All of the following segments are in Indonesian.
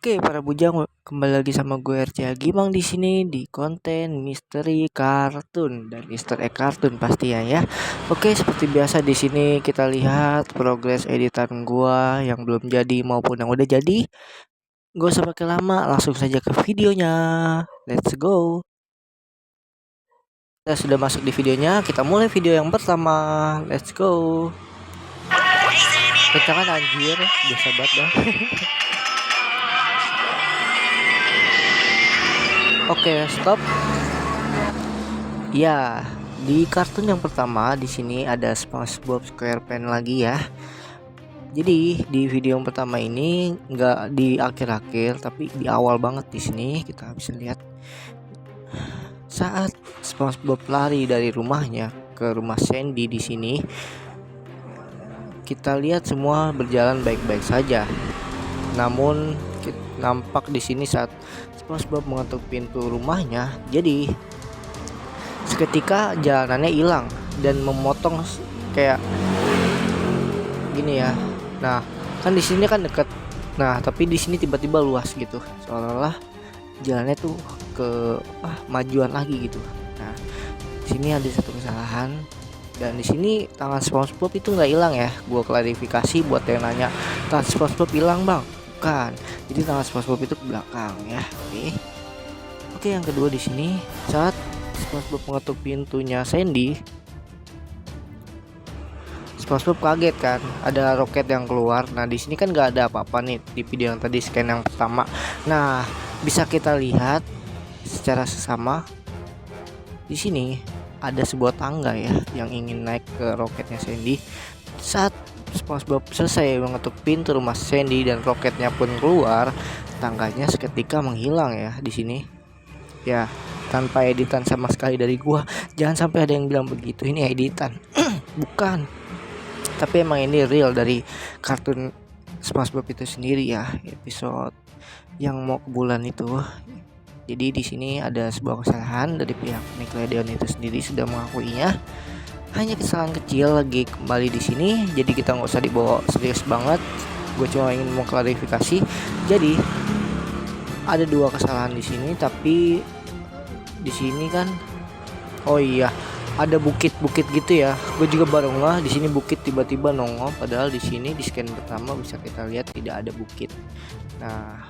Oke, para bujang kembali lagi sama gue RCA Gimang di sini di konten misteri kartun dan Easter egg kartun pasti ya. Oke, seperti biasa di sini kita lihat progres editan gua yang belum jadi maupun yang udah jadi. Gak usah pakai lama, langsung saja ke videonya. Let's go. Kita sudah masuk di videonya, kita mulai video yang pertama. Let's go. Kencangan anjir, biasa banget dah. Oke, stop. Ya, di kartun yang pertama di sini ada SpongeBob SquarePants lagi ya. Jadi di video yang pertama ini nggak di akhir-akhir tapi di awal banget di sini kita bisa lihat saat SpongeBob lari dari rumahnya ke rumah Sandy di sini. Kita lihat semua berjalan baik-baik saja. Namun nampak di sini saat SpongeBob mengetuk pintu rumahnya, jadi seketika jalanannya hilang dan memotong kayak gini ya. Nah, kan di sini kan deket. Nah, tapi di sini tiba-tiba luas gitu. Seolah-olah jalannya tuh ke majuan lagi gitu. Nah, di sini ada satu kesalahan dan di sini tangan SpongeBob itu nggak hilang ya. Gua klarifikasi buat yang nanya, tangan SpongeBob hilang, Bang? Bukan. Jadi tangan SpongeBob itu ke belakang ya. Oke, yang kedua di sini saat SpongeBob mengetuk pintunya Sandy, SpongeBob kaget kan, ada roket yang keluar. Nah, di sini kan nggak ada apa-apa nih di video yang tadi scan yang pertama. Nah, bisa kita lihat secara sesama di sini ada sebuah tangga ya yang ingin naik ke roketnya Sandy. Saat SpongeBob selesai mengetuk pintu rumah Sandy dan roketnya pun keluar, tangganya seketika menghilang ya di sini. Ya, tanpa editan sama sekali dari gua. Jangan sampai ada yang bilang begitu, ini editan. Bukan. Tapi emang ini real dari kartun SpongeBob itu sendiri ya, episode yang mau ke bulan itu. Jadi di sini ada sebuah kesalahan dari pihak Nickelodeon itu sendiri sudah mengakuinya. Hanya kesalahan kecil lagi kembali di sini, jadi kita nggak usah dibawa serius banget. Gue cuma ingin mau klarifikasi. Jadi ada dua kesalahan di sini, tapi di sini kan, oh iya, ada bukit-bukit gitu ya. Gue juga baru ngeh di sini bukit tiba-tiba nongol, padahal di sini di scan pertama bisa kita lihat tidak ada bukit. Nah,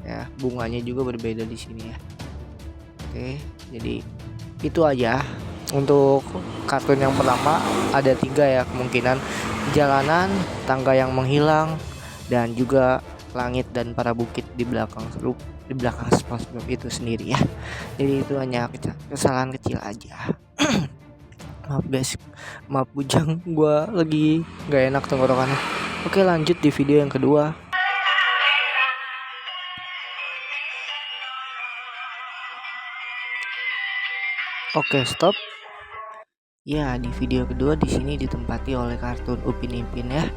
ya bunganya juga berbeda di sini ya. Oke, jadi itu aja untuk kartun yang pertama. Ada 3 ya kemungkinan: jalanan, tangga yang menghilang, dan juga langit dan para bukit di belakang SpongeBob itu sendiri ya. Jadi itu hanya kesalahan kecil aja. Maaf guys, maaf bujang, gua lagi nggak enak tenggorokannya. Oke, lanjut di video yang kedua. Oke, stop. Ya, di video kedua di sini ditempati oleh kartun Upin Ipin ya.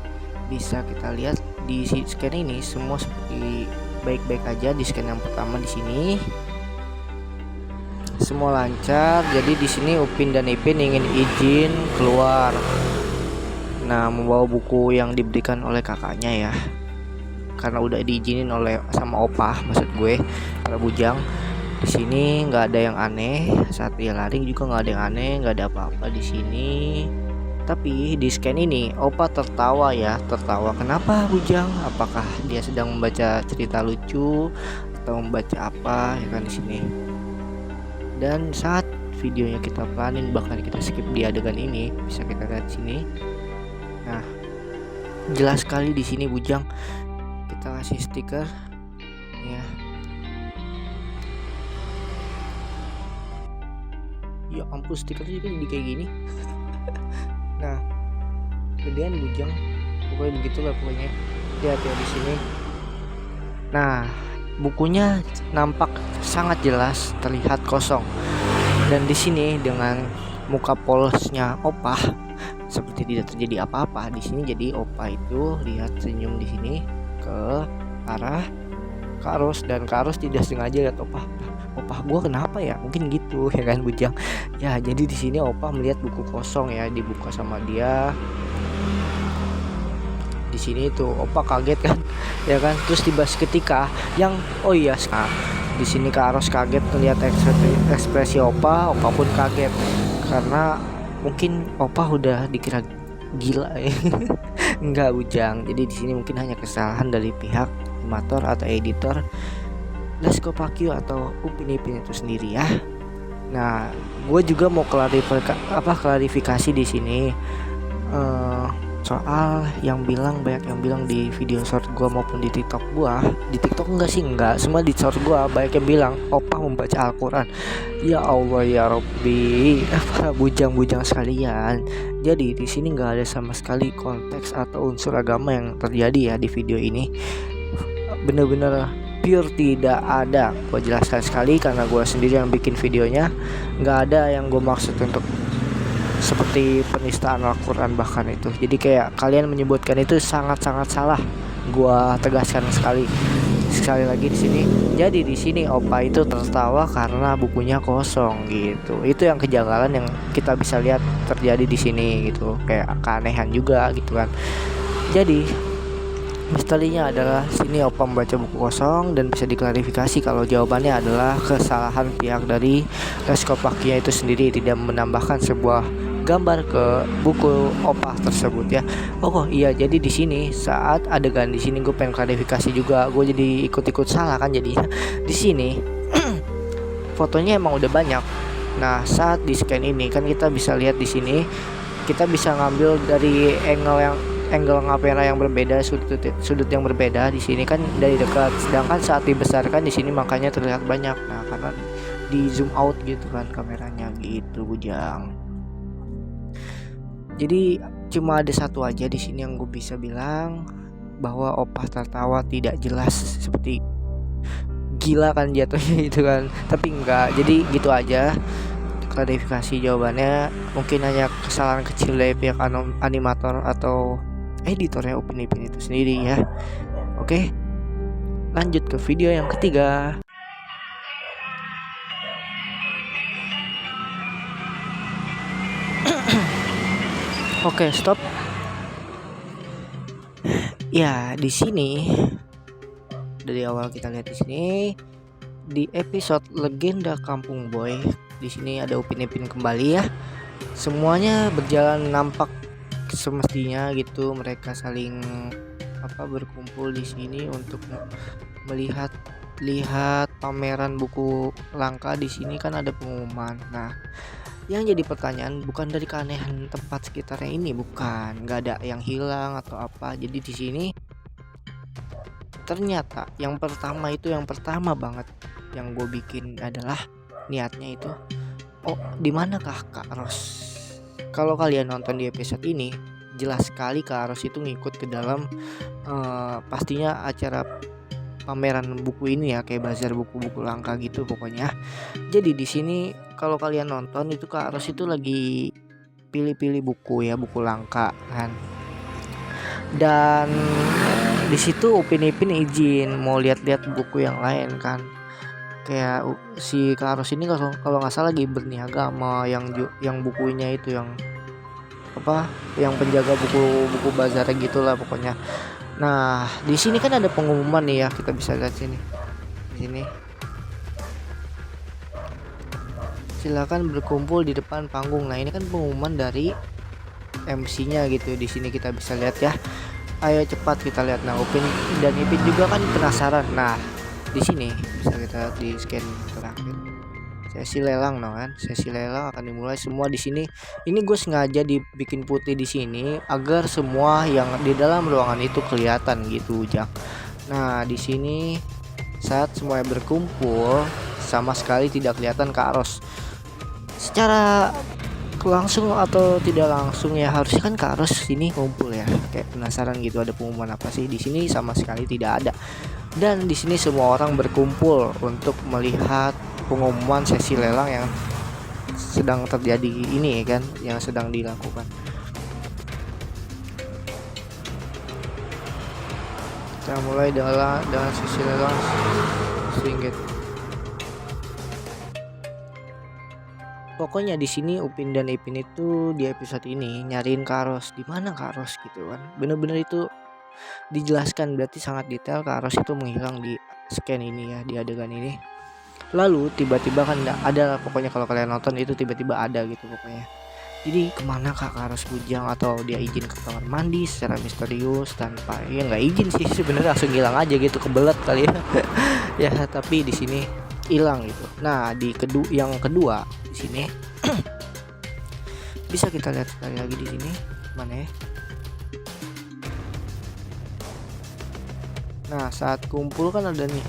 Bisa kita lihat di scan ini semua seperti baik-baik aja. Di scan yang pertama di sini semua lancar. Jadi di sini Upin dan Ipin ingin izin keluar. Nah, membawa buku yang diberikan oleh kakaknya ya. Karena udah diizinin oleh sama opah, maksud gue, para bujang. Di sini nggak ada yang aneh. Saat dia lari juga nggak ada yang aneh, nggak ada apa-apa di sini. Tapi di scan ini Opa tertawa ya, tertawa. Kenapa bujang? Apakah dia sedang membaca cerita lucu atau membaca apa ya kan di sini? Dan saat videonya kita pelanin, bahkan kita skip di adegan ini, bisa kita lihat sini. Nah, jelas sekali di sini bujang. Kita kasih stiker ya. Ya ampun, stikernya juga jadi kayak gini. Nah, gedean bujang, pokoknya begitulah pokoknya. Lihat ya di sini. Nah, bukunya nampak sangat jelas terlihat kosong. Dan di sini dengan muka polosnya Opah seperti tidak terjadi apa-apa. Di sini jadi Opah itu lihat senyum di sini ke arah Karos, dan Karos tidak sengaja lihat Opah. Opah gua kenapa ya? Mungkin gitu ya kan bujang. Ya, jadi di sini Opah melihat buku kosong ya, dibuka sama dia. di sini tuh Opa kaget kan ya kan. Terus tiba seketika yang di sini Kak Ros kaget ngeliat ekspresi Opa pun kaget karena mungkin Opa udah dikira gila ya. Enggak Ujang, jadi di sini mungkin hanya kesalahan dari pihak animator atau editor Let's Go Pakyu atau Upin Ipin itu sendiri ya. Nah, gue juga mau klarifikasi di sini soal banyak yang bilang di video short gue maupun di TikTok gue. Di TikTok enggak, semua di short gue banyak yang bilang Opa membaca Al-Quran. Ya Allah ya Robbi, para bujang-bujang sekalian. Jadi di sini nggak ada sama sekali konteks atau unsur agama yang terjadi ya di video ini. Bener-bener pure tidak ada. Gue jelaskan sekali karena gue sendiri yang bikin videonya. Nggak ada yang gue maksud untuk seperti penistaan Al-Quran bahkan itu. Jadi kayak kalian menyebutkan itu sangat-sangat salah. Gue tegaskan sekali lagi di sini. Jadi di sini Opa itu tertawa karena bukunya kosong gitu. Itu yang kejanggalan yang kita bisa lihat terjadi di sini gitu. Kayak keanehan juga gitu kan. Jadi misterinya adalah sini Opa membaca buku kosong dan bisa diklarifikasi kalau jawabannya adalah kesalahan pihak dari Let's Go Pakyu itu sendiri, tidak menambahkan sebuah gambar ke buku Opa tersebut ya. Oh iya, jadi di sini saat adegan di sini gue pengen klarifikasi juga, gue jadi ikut-ikut salah kan jadinya. Di sini fotonya emang udah banyak. Nah, saat di scan ini kan kita bisa lihat di sini kita bisa ngambil dari angle kamera yang berbeda, sudut yang berbeda. Di sini kan dari dekat, sedangkan saat dibesarkan di sini makanya terlihat banyak. Nah, karena di zoom out gitu kan kameranya gitu Bujang. Jadi cuma ada satu aja di sini yang gue bisa bilang, bahwa Opa tertawa tidak jelas seperti gila kan jatuhnya itu kan, tapi enggak. Jadi gitu aja klarifikasi jawabannya. Mungkin hanya kesalahan kecil dari pihak animator atau editornya Upin Ipin itu sendiri ya. Oke, lanjut ke video yang ketiga. Oke, stop. Ya, di sini dari awal kita lihat di sini di episode Legenda Kampung Boy. Di sini ada Upin Ipin kembali ya. Semuanya berjalan nampak semestinya gitu. Mereka saling berkumpul di sini untuk melihat pameran buku langka. Di sini kan ada pengumuman. Nah, yang jadi pertanyaan bukan dari keanehan tempat sekitarnya ini, bukan, nggak ada yang hilang atau apa. Jadi di sini ternyata yang pertama banget yang gue bikin adalah niatnya itu, di manakah Kak Ros? Kalau kalian nonton di episode ini jelas sekali Kak Ros itu ngikut ke dalam pastinya acara pameran buku ini ya, kayak bazar buku-buku langka gitu pokoknya. Jadi di sini kalau kalian nonton itu Kak Ros itu lagi pilih-pilih buku ya, buku langka kan. Dan di situ Upin Ipin izin mau lihat-lihat buku yang lain kan. Kayak si Kak Ros ini kalau nggak salah lagi berniaga sama yang bukunya itu yang penjaga buku bazar gitulah pokoknya. Nah, di sini kan ada pengumuman nih ya, kita bisa lihat sini. Di sini. Silakan berkumpul di depan panggung. Nah, ini kan pengumuman dari MC-nya gitu. Di sini kita bisa lihat ya. Ayo cepat kita lihat. Nah, Upin dan Ipin juga kan penasaran. Nah, di sini bisa kita lihat di scan terakhir. Sesi lelang sesi lelang akan dimulai. Semua di sini, ini gue sengaja dibikin putih di sini agar semua yang di dalam ruangan itu kelihatan gitu Ujang. Nah, di sini saat semuanya berkumpul sama sekali tidak kelihatan Kak Ros. Secara langsung atau tidak langsung ya, harusnya kan Kak Ros sini kumpul ya, kayak penasaran gitu ada pengumuman apa sih. Di sini sama sekali tidak ada. Dan di sini semua orang berkumpul untuk melihat pengumuman sesi lelang yang sedang terjadi ini kan, yang sedang dilakukan. Kita mulai dengan sesi lelang Ringgit. Pokoknya di sini Upin dan Ipin itu di episode ini nyariin Kak Ros. Di mana Kak Ros gitu kan. Bener-bener itu dijelaskan, berarti sangat detail Kak Ros itu menghilang di scan ini ya, di adegan ini. Lalu tiba-tiba kan ada pokoknya, kalau kalian nonton itu tiba-tiba ada gitu pokoknya. Jadi kemana Kak Ros bujang, atau dia izin ke kamar mandi secara misterius tanpa, ya nggak izin sih sebenarnya, langsung hilang aja gitu, kebelet kali ya. Ya tapi di sini hilang gitu. Nah yang kedua di sini bisa kita lihat sekali lagi di sini, mana ya? Nah saat kumpul kan ada nih.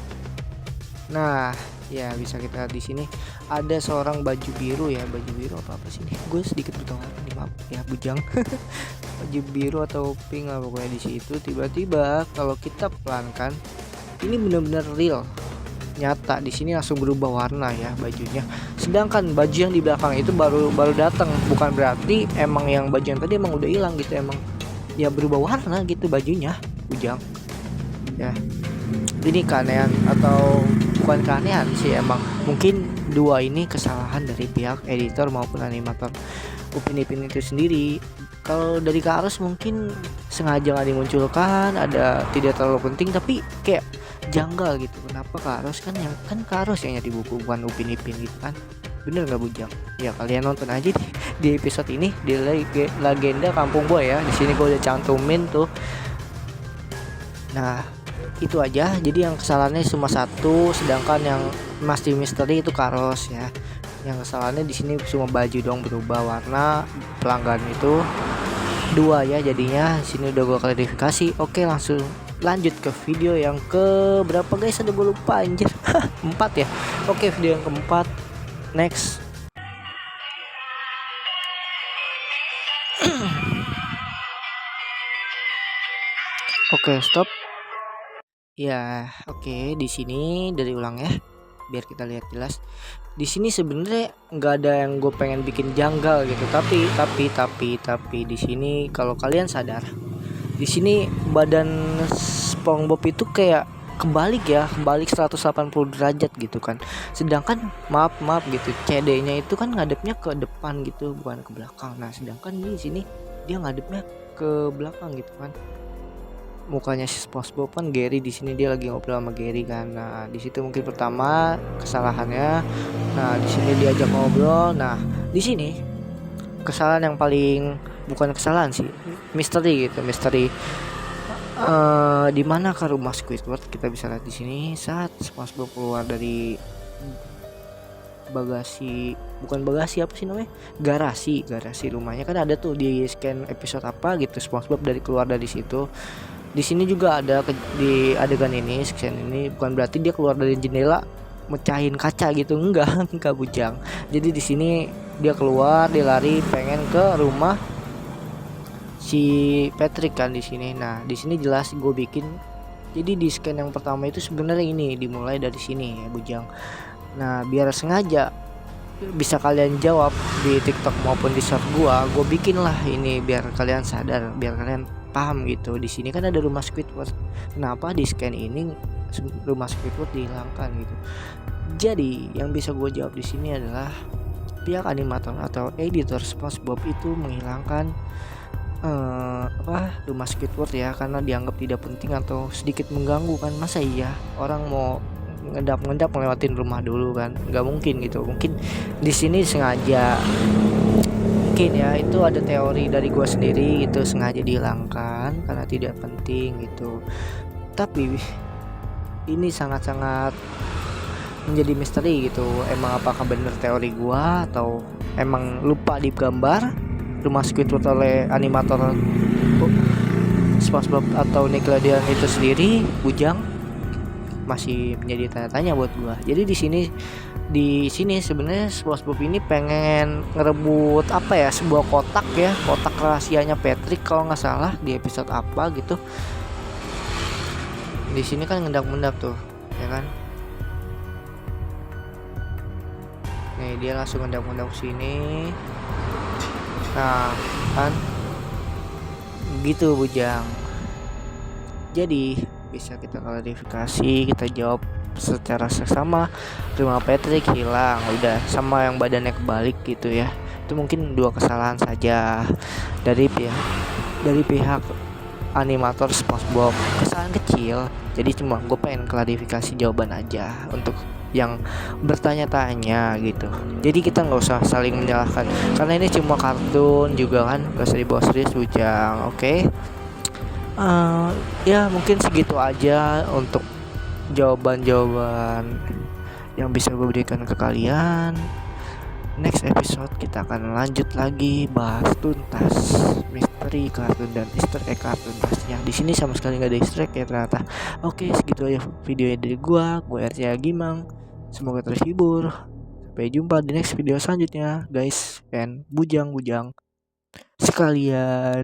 Nah ya bisa kita lihat di sini ada seorang baju biru ya, baju biru apa sih nih, gue sedikit bertanya nih, maaf ya bujang. Baju biru atau pink lah pokoknya. Di situ tiba-tiba kalau kita pelankan, ini benar-benar real, nyata. Di sini langsung berubah warna ya bajunya, sedangkan baju yang di belakang itu baru datang. Bukan berarti emang yang baju yang tadi emang udah hilang gitu, emang ya berubah warna gitu bajunya bujang ya. Ini keanehan, atau bukan keanehan sih, emang mungkin dua ini kesalahan dari pihak editor maupun animator Upin Ipin itu sendiri. Kalau dari Kak Ros mungkin sengaja nggak dimunculkan, ada tidak terlalu penting, tapi kayak janggal gitu. Kenapa Kak Ros, kan Kak Ros yang nyari buku, bukan Upin Ipin gitu kan? Bener nggak bujang? Ya kalian nonton aja di episode ini, di Legenda Kampung Boy ya. Di sini gue udah cantumin tuh. Nah itu aja, jadi yang kesalahannya cuma satu, sedangkan yang masih misteri itu Kak Ros ya. Yang kesalahannya di sini cuma baju dong berubah warna, pelanggan itu dua ya jadinya. Sini udah gue klarifikasi. Oke langsung lanjut ke video yang ke berapa guys, ada gue lupa anjir. 4 ya. Oke video yang keempat, next. Oke stop. Ya, oke. Di sini dari ulang ya, biar kita lihat jelas. Di sini sebenarnya nggak ada yang gue pengen bikin janggal gitu, tapi di sini kalau kalian sadar, di sini badan SpongeBob itu kayak kebalik 180 derajat gitu kan. Sedangkan maaf gitu, CD-nya itu kan ngadepnya ke depan gitu, bukan ke belakang. Nah, sedangkan di sini dia ngadepnya ke belakang gitu kan. Mukanya si SpongeBob kan Gary, di sini dia lagi ngobrol sama Gary kan. Nah di situ mungkin pertama kesalahannya. Nah di sini diajak ngobrol. Nah di sini kesalahan yang paling, bukan kesalahan sih, misteri gitu, misteri. Di mana ke rumah Squidward, kita bisa lihat di sini saat SpongeBob keluar dari bagasi, bukan bagasi, apa sih namanya, garasi rumahnya kan, ada tuh di scan episode apa gitu SpongeBob dari keluar dari situ. Di sini juga ada di adegan ini, scan ini, bukan berarti dia keluar dari jendela mecahin kaca gitu, enggak bujang. Jadi di sini dia keluar, dia lari pengen ke rumah si Patrick kan di sini. Nah di sini jelas gue bikin, jadi di scan yang pertama itu sebenarnya ini dimulai dari sini ya bujang. Nah biar sengaja bisa kalian jawab di TikTok maupun di short gue bikin lah ini biar kalian sadar, biar kalian paham gitu. Di sini kan ada rumah Squidward, kenapa di scan ini rumah Squidward dihilangkan gitu. Jadi yang bisa gue jawab di sini adalah pihak animator atau editor SpongeBob itu menghilangkan rumah Squidward ya, karena dianggap tidak penting atau sedikit mengganggu kan. Masa iya orang mau ngedap ngelewatin rumah dulu kan, nggak mungkin gitu. Mungkin di sini sengaja, mungkin ya, itu ada teori dari gua sendiri, itu sengaja dihilangkan karena tidak penting gitu. Tapi ini sangat-sangat menjadi misteri gitu, emang apakah benar teori gua atau emang lupa digambar rumah Squidward oleh animator SpongeBob atau Nickelodeon itu sendiri bujang, masih menjadi tanya-tanya buat gua. Jadi di sini sebenarnya SpongeBob ini pengen ngerebut apa ya, sebuah kotak ya, kotak rahasianya Patrick kalau nggak salah di episode apa gitu. Di sini kan ngendak-mendak tuh ya kan. Nih dia langsung ngendak-mendak sini. Nah kan gitu bujang. Jadi bisa kita klarifikasi, kita jawab secara seksama, rumah Patrick hilang udah, sama yang badannya kebalik gitu ya. Itu mungkin dua kesalahan saja dari pihak animator SpongeBob. Kesalahan kecil, jadi cuma gue pengen klarifikasi jawaban aja untuk yang bertanya-tanya gitu. Jadi kita nggak usah saling menyalahkan karena ini cuma kartun juga kan, gak usah dibawa serius Bujang. Oke. Ya mungkin segitu aja untuk jawaban-jawaban yang bisa gue berikan ke kalian. Next episode kita akan lanjut lagi bahas tuntas misteri kartun dan Easter egg kartun pastinya. Di sini sama sekali nggak ada Easter egg ya ternyata. Oke, segitu aja videonya dari gue RCA Gimang. Semoga terhibur. Sampai jumpa di next video selanjutnya, guys. Dan bujang sekalian.